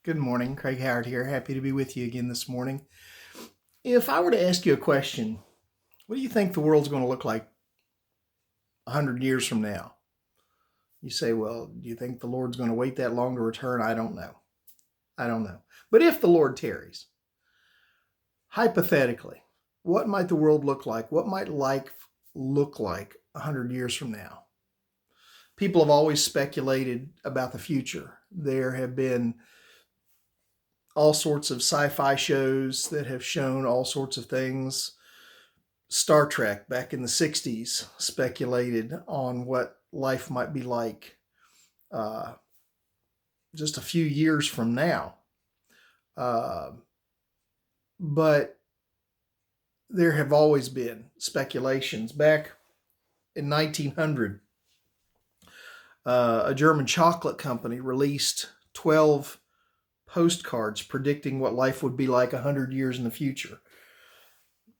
Good morning. Craig Howard here. Happy to be with you again this morning. If I were to ask you a question, what do you think the world's going to look like 100 years from now? You say, well, do you think the Lord's going to wait that long to return? I don't know. I don't know. But if the Lord tarries, hypothetically, what might the world look like? What might life look like 100 years from now? People have always speculated about the future. There have been all sorts of sci-fi shows that have shown all sorts of things. Star Trek back in the 60s speculated on what life might be like uh, just a few years from now. Uh, but there have always been speculations. Back in 1900, a German chocolate company released 12 postcards predicting what life would be like 100 years in the future.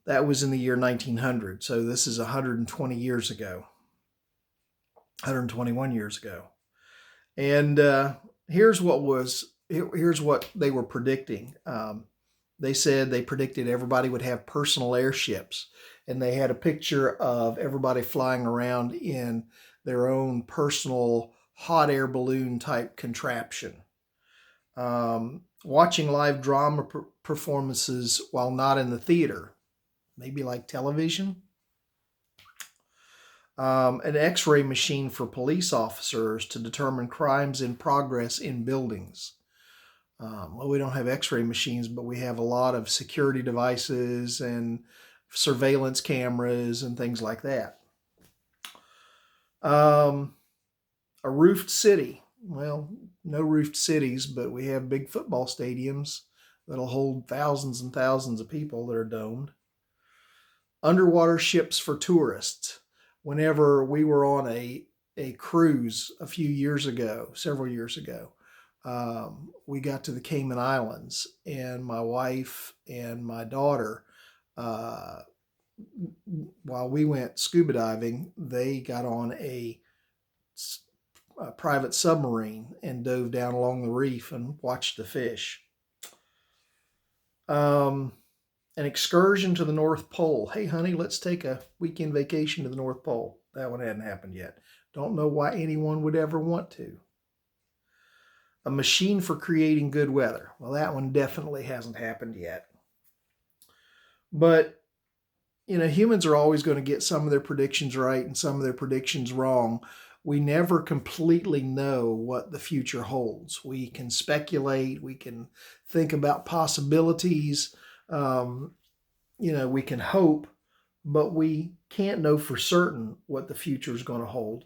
That was in the year 1900. So this is 120 years ago, 121 years ago. And here's what they were predicting. They said they predicted everybody would have personal airships, and they had a picture of everybody flying around in their own personal hot air balloon type contraption. Watching live drama performances while not in the theater, maybe like television. An x-ray machine for police officers to determine crimes in progress in buildings. Well, we don't have x-ray machines, but we have a lot of security devices and surveillance cameras and things like that. A roofed city. Well, no roofed cities, but we have big football stadiums that'll hold thousands and thousands of people that are domed. Underwater ships for tourists. Whenever we were on a cruise a few years ago, several years ago, we got to the Cayman Islands, and my wife and my daughter, while we went scuba diving, they got on a private submarine and dove down along the reef and watched the fish. An excursion to the North Pole. Hey, honey, let's take a weekend vacation to the North Pole. That one hadn't happened yet. Don't know why anyone would ever want to. A machine for creating good weather. Well, that one definitely hasn't happened yet. But, humans are always going to get some of their predictions right and some of their predictions wrong. We never completely know what the future holds. We can speculate. We can think about possibilities. We can hope, but we can't know for certain what the future is going to hold.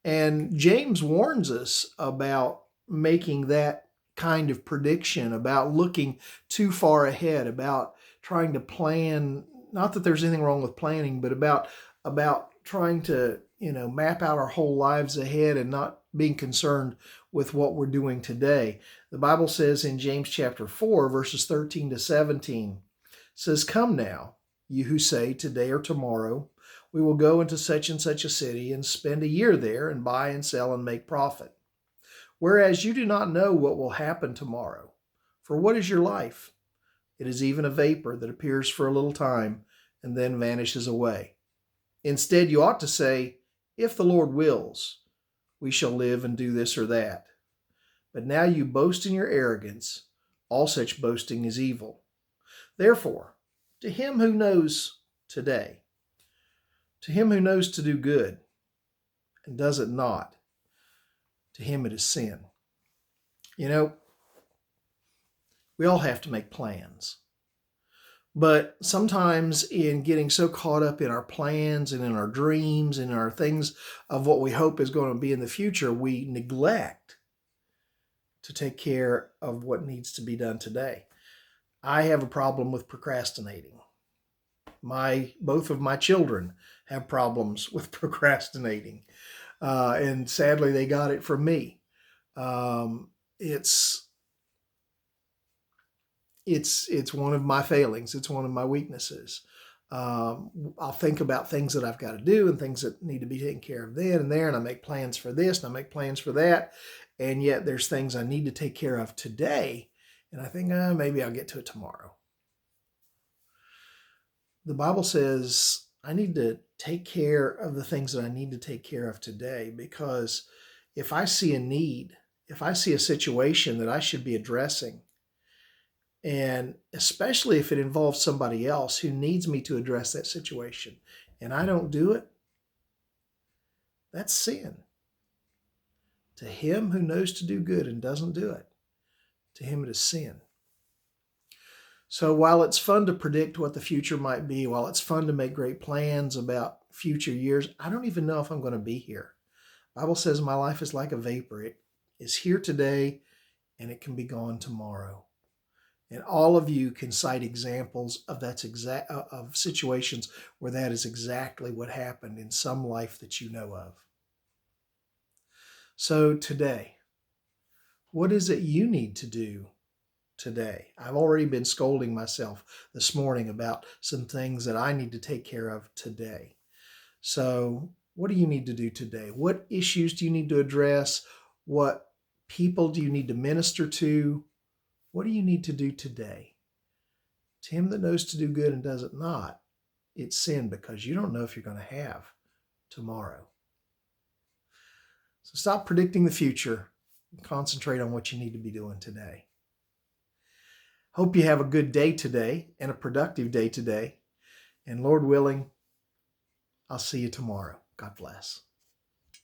And James warns us about making that kind of prediction, about looking too far ahead, about trying to plan. Not that there's anything wrong with planning, but about trying to map out our whole lives ahead and not being concerned with what we're doing today. The Bible says in James chapter 4, verses 13 to 17, says, "Come now, you who say, today or tomorrow, we will go into such and such a city and spend a year there and buy and sell and make profit. Whereas you do not know what will happen tomorrow. For what is your life? It is even a vapor that appears for a little time and then vanishes away. Instead, you ought to say, if the Lord wills, we shall live and do this or that. But now you boast in your arrogance. All such boasting is evil. Therefore, to him who knows today, to him who knows to do good and does it not, to him it is sin." We all have to make plans. But sometimes in getting so caught up in our plans and in our dreams and in our things of what we hope is going to be in the future, we neglect to take care of what needs to be done today. I have a problem with procrastinating. Both of my children have problems with procrastinating. And sadly, they got it from me. It's one of my failings. It's one of my weaknesses. I'll think about things that I've got to do and things that need to be taken care of then and there, and I make plans for this and I make plans for that, and yet there's things I need to take care of today, And I think, maybe I'll get to it tomorrow. The Bible says I need to take care of the things that I need to take care of today, because if I see a need, if I see a situation that I should be addressing, and especially if it involves somebody else who needs me to address that situation, and I don't do it, that's sin. To him who knows to do good and doesn't do it, to him it is sin. So while it's fun to predict what the future might be, while it's fun to make great plans about future years, I don't even know if I'm going to be here. The Bible says my life is like a vapor. It is here today and it can be gone tomorrow. And all of you can cite examples of of situations where that is exactly what happened in some life that you know of. So today, what is it you need to do today? I've already been scolding myself this morning about some things that I need to take care of today. So what do you need to do today? What issues do you need to address? What people do you need to minister to? What do you need to do today? To him that knows to do good and does it not, it's sin, because you don't know if you're going to have tomorrow. So stop predicting the future and concentrate on what you need to be doing today. Hope you have a good day today and a productive day today. And Lord willing, I'll see you tomorrow. God bless.